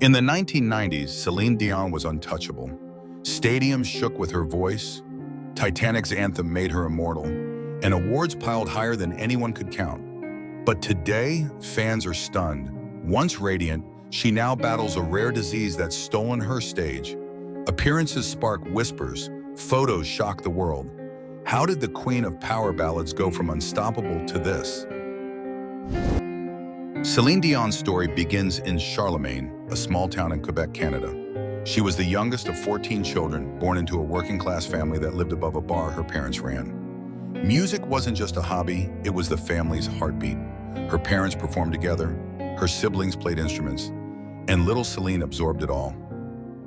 In the 1990s, Celine Dion was untouchable. Stadiums shook with her voice, Titanic's anthem made her immortal, and awards piled higher than anyone could count. But today, fans are stunned. Once radiant, she now battles a rare disease that's stolen her stage. Appearances spark whispers, photos shock the world. How did the queen of power ballads go from unstoppable to this? Celine Dion's story begins in Charlemagne, a small town in Quebec, Canada. She was the youngest of 14 children, born into a working-class family that lived above a bar her parents ran. Music wasn't just a hobby, it was the family's heartbeat. Her parents performed together, her siblings played instruments, and little Celine absorbed it all.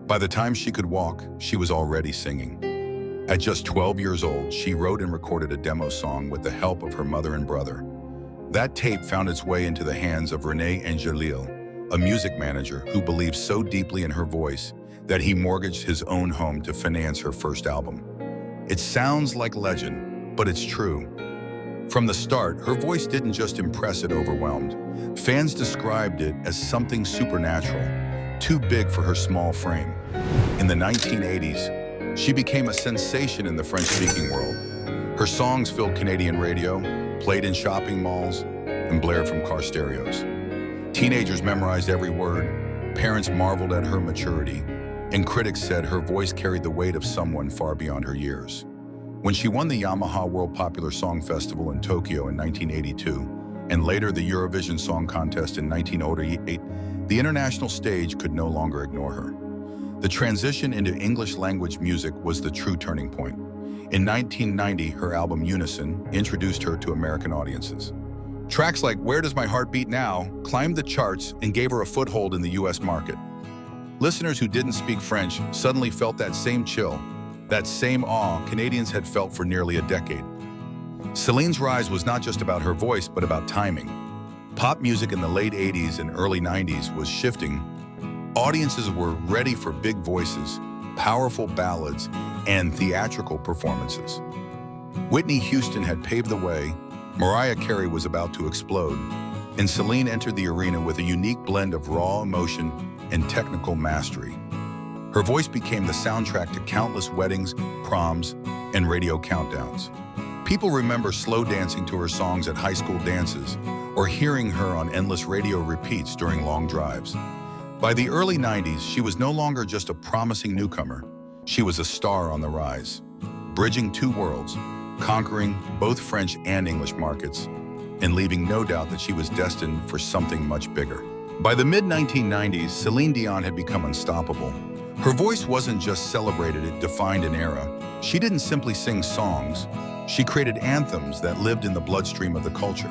By the time she could walk, she was already singing. At just 12 years old, she wrote and recorded a demo song with the help of her mother and brother. That tape found its way into the hands of René Angelil, a music manager who believed so deeply in her voice that he mortgaged his own home to finance her first album. It sounds like legend, but it's true. From the start, her voice didn't just impress, it overwhelmed. Fans described it as something supernatural, too big for her small frame. In the 1980s, she became a sensation in the French-speaking world. Her songs filled Canadian radio, played in shopping malls, and blared from car stereos. Teenagers memorized every word, parents marveled at her maturity, and critics said her voice carried the weight of someone far beyond her years. When she won the Yamaha World Popular Song Festival in Tokyo in 1982, and later the Eurovision Song Contest in 1988, the international stage could no longer ignore her. The transition into English-language music was the true turning point. In 1990, her album Unison introduced her to American audiences. Tracks like Where Does My Heart Beat Now climbed the charts and gave her a foothold in the US market. Listeners who didn't speak French suddenly felt that same chill, that same awe Canadians had felt for nearly a decade. Celine's rise was not just about her voice, but about timing. Pop music in the late 80s and early 90s was shifting. Audiences were ready for big voices, powerful ballads, and theatrical performances. Whitney Houston had paved the way, Mariah Carey was about to explode, and Celine entered the arena with a unique blend of raw emotion and technical mastery. Her voice became the soundtrack to countless weddings, proms, and radio countdowns. People remember slow dancing to her songs at high school dances or hearing her on endless radio repeats during long drives. By the early 90s, she was no longer just a promising newcomer. She was a star on the rise, bridging two worlds, conquering both French and English markets, and leaving no doubt that she was destined for something much bigger. By the mid-1990s, Celine Dion had become unstoppable. Her voice wasn't just celebrated, it defined an era. She didn't simply sing songs, she created anthems that lived in the bloodstream of the culture.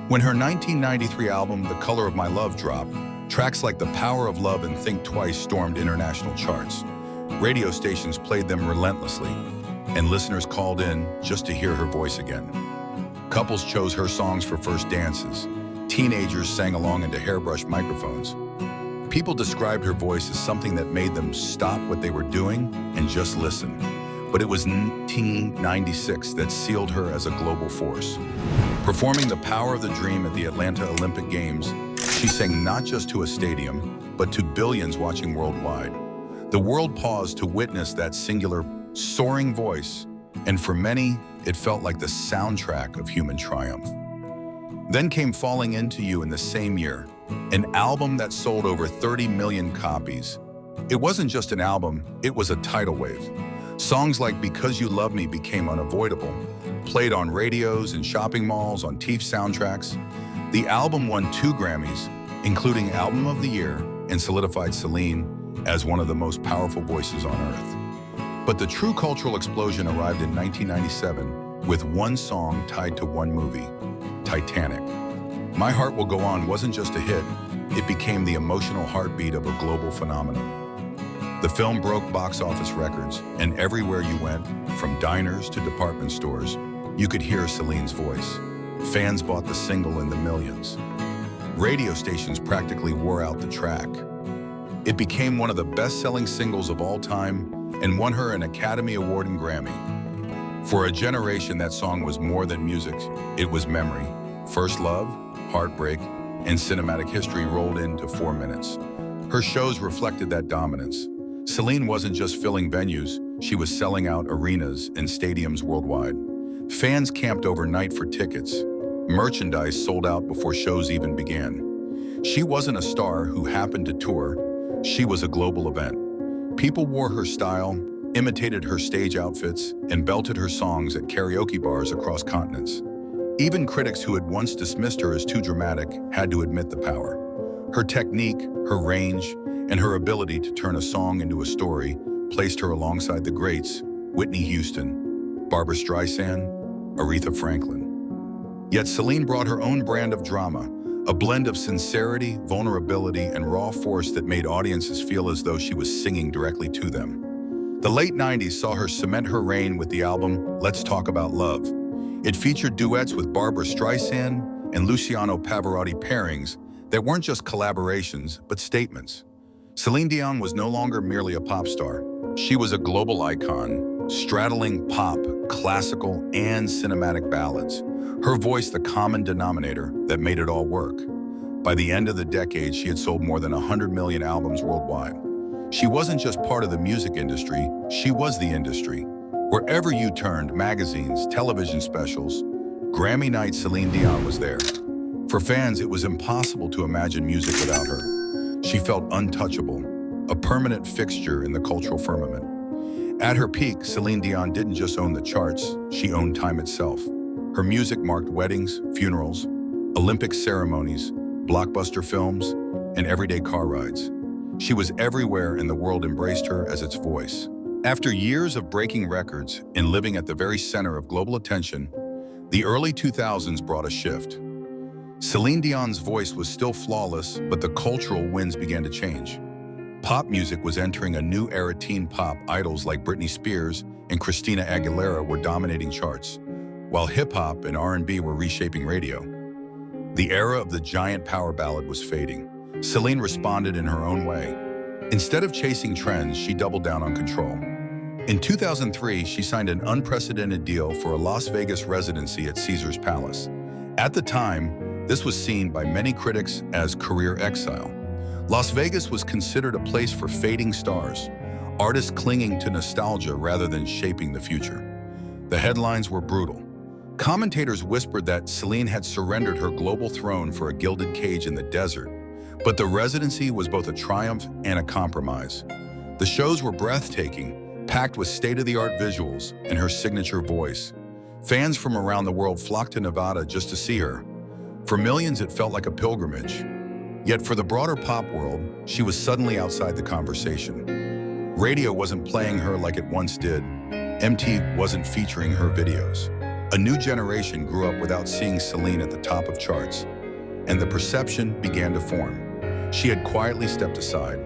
When her 1993 album, The Color of My Love, dropped, tracks like The Power of Love and Think Twice stormed international charts. Radio stations played them relentlessly, and listeners called in just to hear her voice again. Couples chose her songs for first dances. Teenagers sang along into hairbrush microphones. People described her voice as something that made them stop what they were doing and just listen. But it was 1996 that sealed her as a global force. Performing The Power of the Dream at the Atlanta Olympic Games, she sang not just to a stadium, but to billions watching worldwide. The world paused to witness that singular, soaring voice, and for many, it felt like the soundtrack of human triumph. Then came Falling Into You in the same year, an album that sold over 30 million copies. It wasn't just an album, it was a tidal wave. Songs like Because You Love Me became unavoidable, played on radios and shopping malls, on TV soundtracks. The album won 2 Grammys, including Album of the Year, and solidified Celine as one of the most powerful voices on earth. But the true cultural explosion arrived in 1997 with one song tied to one movie, Titanic. My Heart Will Go On wasn't just a hit, it became the emotional heartbeat of a global phenomenon. The film broke box office records, and everywhere you went, from diners to department stores, you could hear Celine's voice. Fans bought the single in the millions. Radio stations practically wore out the track. It became one of the best-selling singles of all time and won her an Academy Award and Grammy. For a generation, that song was more than music, it was memory. First love, heartbreak, and cinematic history rolled into 4 minutes. Her shows reflected that dominance. Celine wasn't just filling venues, she was selling out arenas and stadiums worldwide. Fans camped overnight for tickets. Merchandise sold out before shows even began. She wasn't a star who happened to tour, she was a global event. People wore her style, imitated her stage outfits, and belted her songs at karaoke bars across continents. Even critics who had once dismissed her as too dramatic had to admit the power. Her technique, her range, and her ability to turn a song into a story placed her alongside the greats, Whitney Houston, Barbra Streisand, Aretha Franklin. Yet Celine brought her own brand of drama, a blend of sincerity, vulnerability, and raw force that made audiences feel as though she was singing directly to them. The late 90s saw her cement her reign with the album Let's Talk About Love. It featured duets with Barbra Streisand and Luciano Pavarotti pairings that weren't just collaborations, but statements. Celine Dion was no longer merely a pop star. She was a global icon, straddling pop, classical, and cinematic ballads. Her voice the common denominator that made it all work. By the end of the decade, she had sold more than 100 million albums worldwide. She wasn't just part of the music industry, she was the industry. Wherever you turned, magazines, television specials, Grammy night, Celine Dion was there. For fans, it was impossible to imagine music without her. She felt untouchable, a permanent fixture in the cultural firmament. At her peak, Celine Dion didn't just own the charts, she owned time itself. Her music marked weddings, funerals, Olympic ceremonies, blockbuster films, and everyday car rides. She was everywhere and the world embraced her as its voice. After years of breaking records and living at the very center of global attention, the early 2000s brought a shift. Celine Dion's voice was still flawless, but the cultural winds began to change. Pop music was entering a new era. Teen pop idols like Britney Spears and Christina Aguilera were dominating charts, while hip-hop and R&B were reshaping radio. The era of the giant power ballad was fading. Celine responded in her own way. Instead of chasing trends, she doubled down on control. In 2003, she signed an unprecedented deal for a Las Vegas residency at Caesar's Palace. At the time, this was seen by many critics as career exile. Las Vegas was considered a place for fading stars, artists clinging to nostalgia rather than shaping the future. The headlines were brutal. Commentators whispered that Celine had surrendered her global throne for a gilded cage in the desert, but the residency was both a triumph and a compromise. The shows were breathtaking, packed with state-of-the-art visuals and her signature voice. Fans from around the world flocked to Nevada just to see her. For millions, it felt like a pilgrimage. Yet for the broader pop world, she was suddenly outside the conversation. Radio wasn't playing her like it once did. MTV wasn't featuring her videos. A new generation grew up without seeing Celine at the top of charts, and the perception began to form. She had quietly stepped aside.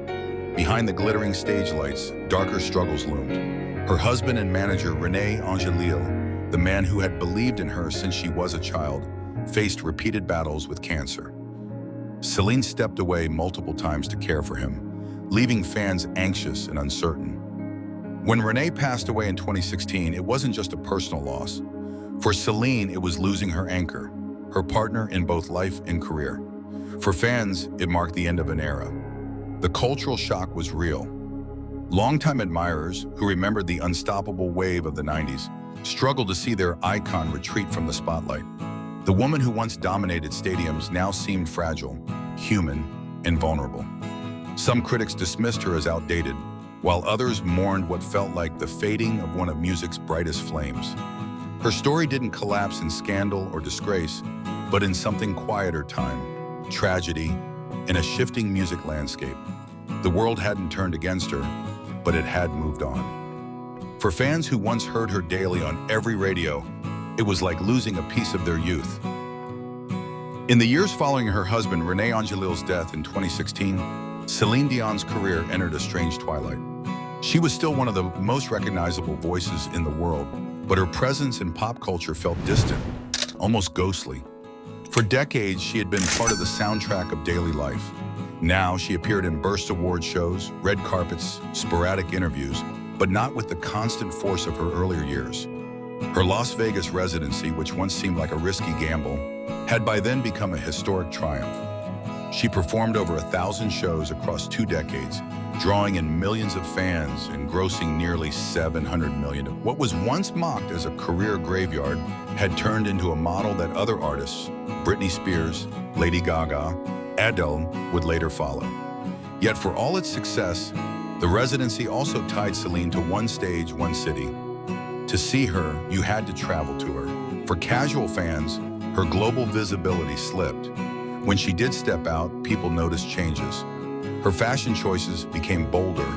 Behind the glittering stage lights, darker struggles loomed. Her husband and manager, René Angelil, the man who had believed in her since she was a child, faced repeated battles with cancer. Celine stepped away multiple times to care for him, leaving fans anxious and uncertain. When René passed away in 2016, it wasn't just a personal loss. For Celine, it was losing her anchor, her partner in both life and career. For fans, it marked the end of an era. The cultural shock was real. Longtime admirers, who remembered the unstoppable wave of the 90s, struggled to see their icon retreat from the spotlight. The woman who once dominated stadiums now seemed fragile, human, and vulnerable. Some critics dismissed her as outdated, while others mourned what felt like the fading of one of music's brightest flames. Her story didn't collapse in scandal or disgrace, but in something quieter time, tragedy, and a shifting music landscape. The world hadn't turned against her, but it had moved on. For fans who once heard her daily on every radio, it was like losing a piece of their youth. In the years following her husband René Angelil's death in 2016, Celine Dion's career entered a strange twilight. She was still one of the most recognizable voices in the world, but her presence in pop culture felt distant, almost ghostly. For decades, she had been part of the soundtrack of daily life. Now, she appeared in burst award shows, red carpets, sporadic interviews, but not with the constant force of her earlier years. Her Las Vegas residency, which once seemed like a risky gamble, had by then become a historic triumph. She performed over 1,000 shows across 2 decades, drawing in millions of fans and grossing nearly $700 million. What was once mocked as a career graveyard had turned into a model that other artists, Britney Spears, Lady Gaga, Adele, would later follow. Yet for all its success, the residency also tied Celine to one stage, one city. To see her, you had to travel to her. For casual fans, her global visibility slipped. When she did step out, people noticed changes. Her fashion choices became bolder,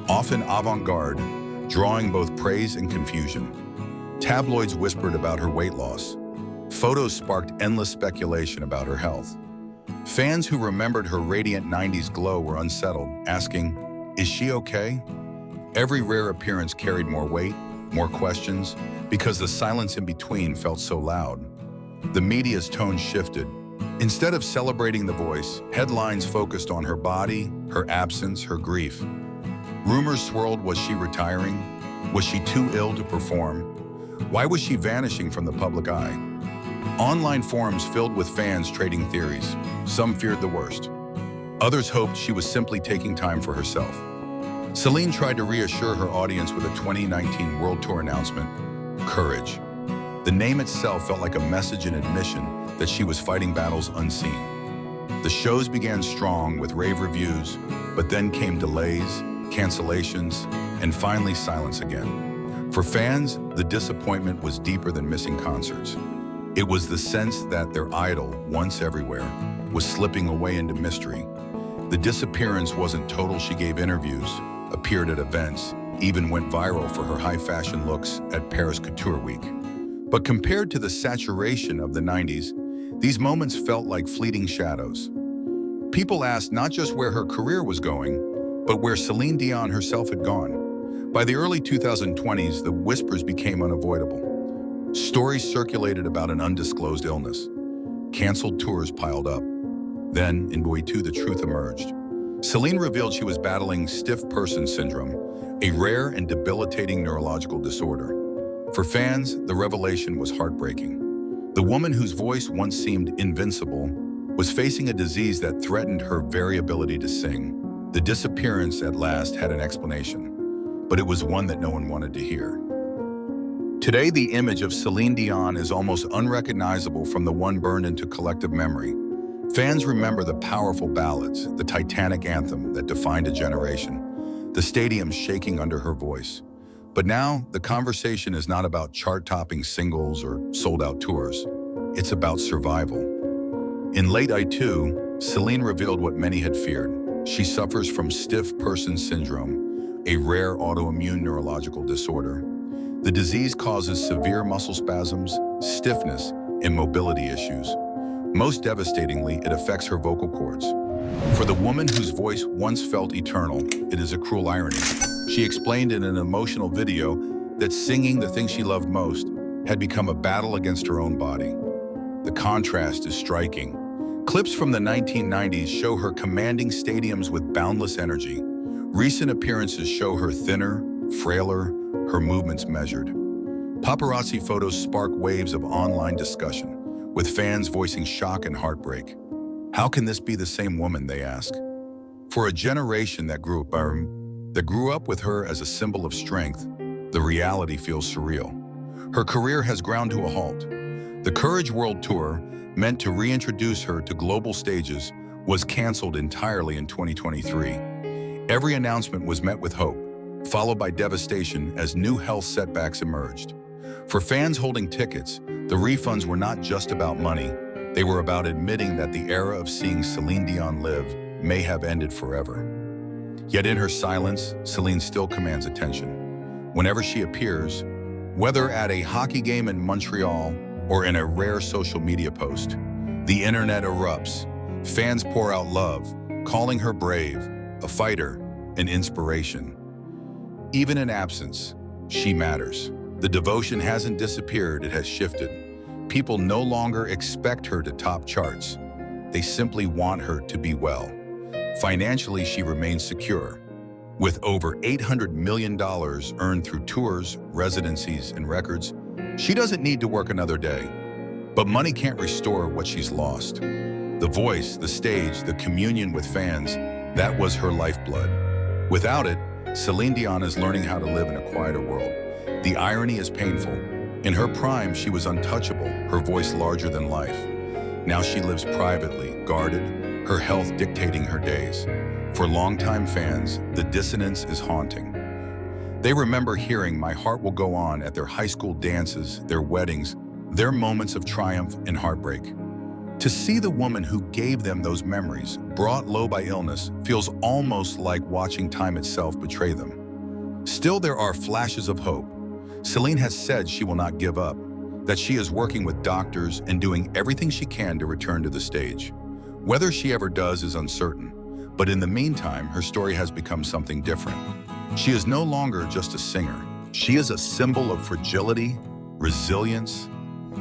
often avant-garde, drawing both praise and confusion. Tabloids whispered about her weight loss. Photos sparked endless speculation about her health. Fans who remembered her radiant 90s glow were unsettled, asking, "Is she okay?" Every rare appearance carried more weight, more questions, because the silence in between felt so loud. The media's tone shifted. Instead of celebrating the voice, headlines focused on her body, her absence, her grief. Rumors swirled: was she retiring? Was she too ill to perform? Why was she vanishing from the public eye? Online forums filled with fans trading theories. Some feared the worst. Others hoped she was simply taking time for herself. Celine tried to reassure her audience with a 2019 World Tour announcement: courage. The name itself felt like a message in admission that she was fighting battles unseen. The shows began strong with rave reviews, but then came delays, cancellations, and finally silence again. For fans, the disappointment was deeper than missing concerts. It was the sense that their idol, once everywhere, was slipping away into mystery. The disappearance wasn't total. She gave interviews, appeared at events, even went viral for her high-fashion looks at Paris Couture Week. But compared to the saturation of the 90s, these moments felt like fleeting shadows. People asked not just where her career was going, but where Celine Dion herself had gone. By the early 2020s, the whispers became unavoidable. Stories circulated about an undisclosed illness. Canceled tours piled up. Then, in Boy 2, the truth emerged. Celine revealed she was battling stiff person syndrome, a rare and debilitating neurological disorder. For fans, the revelation was heartbreaking. The woman whose voice once seemed invincible was facing a disease that threatened her very ability to sing. The disappearance at last had an explanation, but it was one that no one wanted to hear. Today, the image of Celine Dion is almost unrecognizable from the one burned into collective memory. Fans remember the powerful ballads, the Titanic anthem that defined a generation, the stadiums shaking under her voice. But now, the conversation is not about chart-topping singles or sold-out tours. It's about survival. In late I2, Celine revealed what many had feared. She suffers from stiff person syndrome, a rare autoimmune neurological disorder. The disease causes severe muscle spasms, stiffness, and mobility issues. Most devastatingly, it affects her vocal cords. For the woman whose voice once felt eternal, it is a cruel irony. She explained in an emotional video that singing the thing she loved most had become a battle against her own body. The contrast is striking. Clips from the 1990s show her commanding stadiums with boundless energy. Recent appearances show her thinner, frailer, her movements measured. Paparazzi photos spark waves of online discussion, with fans voicing shock and heartbreak. How can this be the same woman, they ask? For a generation that grew up with her as a symbol of strength, the reality feels surreal. Her career has ground to a halt. The Courage World Tour, meant to reintroduce her to global stages, was canceled entirely in 2023. Every announcement was met with hope, followed by devastation as new health setbacks emerged. For fans holding tickets, the refunds were not just about money. They were about admitting that the era of seeing Celine Dion live may have ended forever. Yet in her silence, Celine still commands attention. Whenever she appears, whether at a hockey game in Montreal or in a rare social media post, the internet erupts. Fans pour out love, calling her brave, a fighter, an inspiration. Even in absence, she matters. The devotion hasn't disappeared, it has shifted. People no longer expect her to top charts. They simply want her to be well. Financially, she remains secure. With over $800 million earned through tours, residencies, and records, she doesn't need to work another day. But money can't restore what she's lost. The voice, the stage, the communion with fans, that was her lifeblood. Without it, Celine Dion is learning how to live in a quieter world. The irony is painful. In her prime, she was untouchable, her voice larger than life. Now she lives privately, guarded, her health dictating her days. For longtime fans, the dissonance is haunting. They remember hearing "My Heart Will Go On" at their high school dances, their weddings, their moments of triumph and heartbreak. To see the woman who gave them those memories, brought low by illness, feels almost like watching time itself betray them. Still, there are flashes of hope. Celine has said she will not give up, that she is working with doctors and doing everything she can to return to the stage. Whether she ever does is uncertain, but in the meantime, her story has become something different. She is no longer just a singer. She is a symbol of fragility, resilience,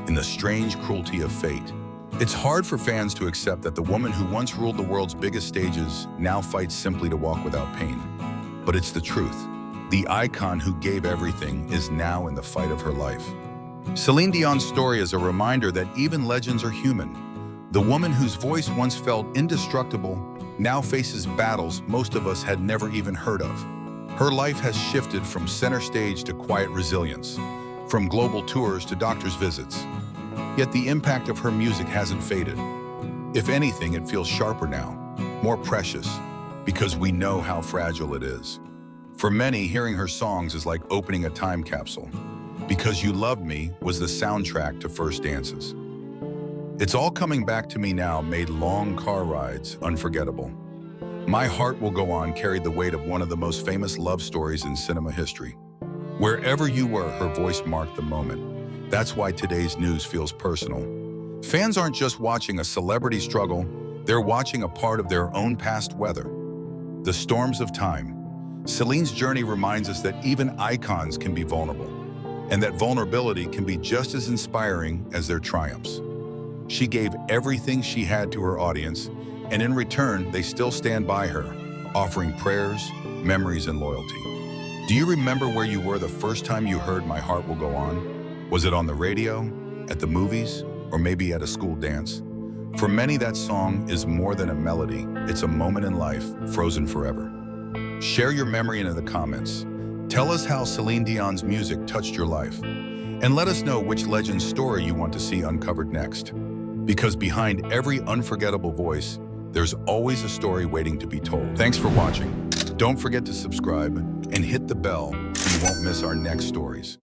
and the strange cruelty of fate. It's hard for fans to accept that the woman who once ruled the world's biggest stages now fights simply to walk without pain. But it's the truth. The icon who gave everything is now in the fight of her life. Celine Dion's story is a reminder that even legends are human. The woman whose voice once felt indestructible now faces battles most of us had never even heard of. Her life has shifted from center stage to quiet resilience, from global tours to doctor's visits. Yet the impact of her music hasn't faded. If anything, it feels sharper now, more precious, because we know how fragile it is. For many, hearing her songs is like opening a time capsule. "Because You Loved Me" was the soundtrack to first dances. "It's All Coming Back to Me Now" made long car rides unforgettable. "My Heart Will Go On" carried the weight of one of the most famous love stories in cinema history. Wherever you were, her voice marked the moment. That's why today's news feels personal. Fans aren't just watching a celebrity struggle, they're watching a part of their own past weather. The storms of time. Celine's journey reminds us that even icons can be vulnerable, and that vulnerability can be just as inspiring as their triumphs. She gave everything she had to her audience, and in return, they still stand by her, offering prayers, memories, and loyalty. Do you remember where you were the first time you heard "My Heart Will Go On"? Was it on the radio, at the movies, or maybe at a school dance? For many, that song is more than a melody. It's a moment in life, frozen forever. Share your memory in the comments. Tell us how Celine Dion's music touched your life. And let us know which legend's story you want to see uncovered next. Because behind every unforgettable voice, there's always a story waiting to be told. Thanks for watching. Don't forget to subscribe and hit the bell so you won't miss our next stories.